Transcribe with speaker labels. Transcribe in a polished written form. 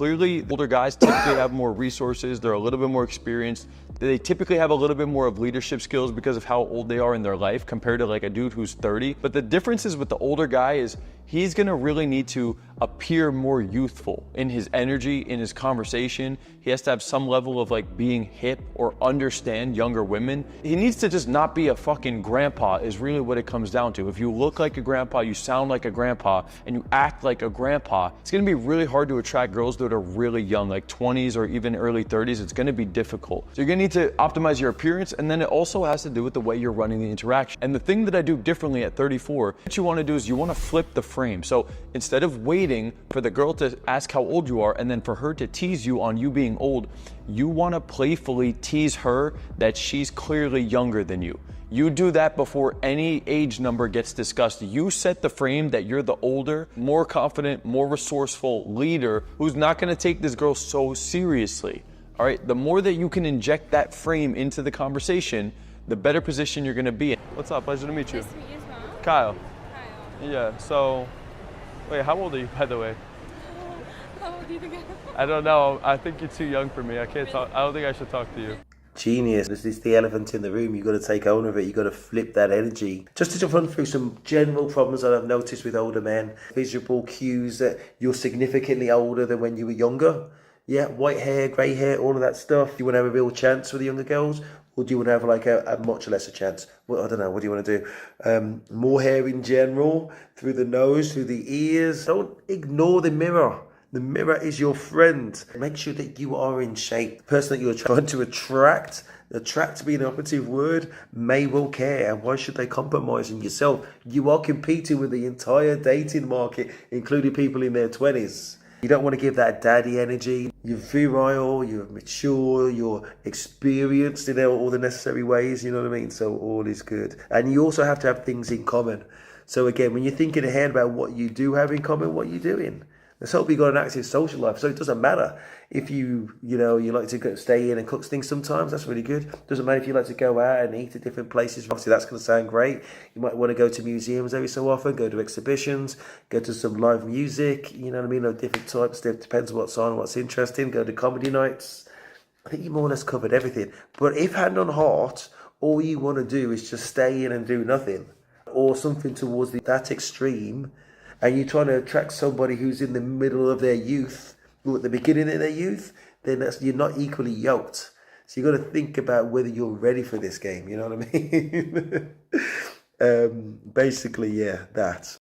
Speaker 1: clearly older guys typically have more resources, they're a little bit more experienced, they typically have a little bit more of leadership skills because of how old they are in their life compared to like a dude who's 30. But the difference is with the older guy is he's gonna really need to appear more youthful in his energy, in his conversation. He has to have some level of like being hip or understand younger women. He needs to just not be a fucking grandpa is really what it comes down to. If you look like a grandpa, you sound like a grandpa, and you act like a grandpa, it's gonna be really hard to attract girls that are really young, like 20s or even early 30s. It's gonna be difficult. So you're gonna need to optimize your appearance, and then it also has to do with the way you're running the interaction. And the thing that I do differently at 34, what you wanna do is you wanna flip the frame. So instead of waiting for the girl to ask how old you are and then for her to tease you on you being old, you wanna playfully tease her that she's clearly younger than you. You do that before any age number gets discussed. You set the frame that you're the older, more confident, more resourceful leader who's not gonna take this girl so seriously. All right, the more that you can inject that frame into the conversation, the better position you're gonna be in. What's up, pleasure to meet you.
Speaker 2: Nice to meet you as well.
Speaker 1: Kyle.
Speaker 2: Kyle.
Speaker 1: Yeah, so, wait, how old are you, by the way?
Speaker 2: How old do you think I am?
Speaker 1: I don't know, I think you're too young for me. I can't talk, I don't think I should talk to you.
Speaker 3: Genius. This is the elephant in the room. You've got to take owner of it. You've got to flip that energy. Just to run through some general problems that I've noticed with older men. Visual cues that you're significantly older than when you were younger. Yeah, white hair, grey hair, all of that stuff. Do you want to have a real chance with the younger girls? Or do you want to have like a much lesser chance? Well, I don't know. What do you want to do? More hair in general, through the nose, through the ears. Don't ignore the mirror. The mirror is your friend. Make sure that you are in shape. The person that you're trying to attract being an operative word, may well care. And why should they compromise in yourself? You are competing with the entire dating market, including people in their 20s. You don't want to give that daddy energy. You're virile, you're mature, you're experienced in all the necessary ways, you know what I mean? So all is good. And you also have to have things in common. So again, when you're thinking ahead about what you do have in common, what are you doing? Let's hope you've got an active social life. So it doesn't matter if you like to go, stay in and cook things sometimes. That's really good. Doesn't matter if you like to go out and eat at different places. Obviously, that's going to sound great. You might want to go to museums every so often, go to exhibitions, go to some live music, you know what I mean, of different types. It depends what's on, what's interesting. Go to comedy nights. I think you more or less covered everything. But if hand on heart, all you want to do is just stay in and do nothing, or something towards that extreme, and you're trying to attract somebody who's in the middle of their youth, or at the beginning of their youth, then you're not equally yoked. So you've got to think about whether you're ready for this game, you know what I mean? Basically, yeah, that.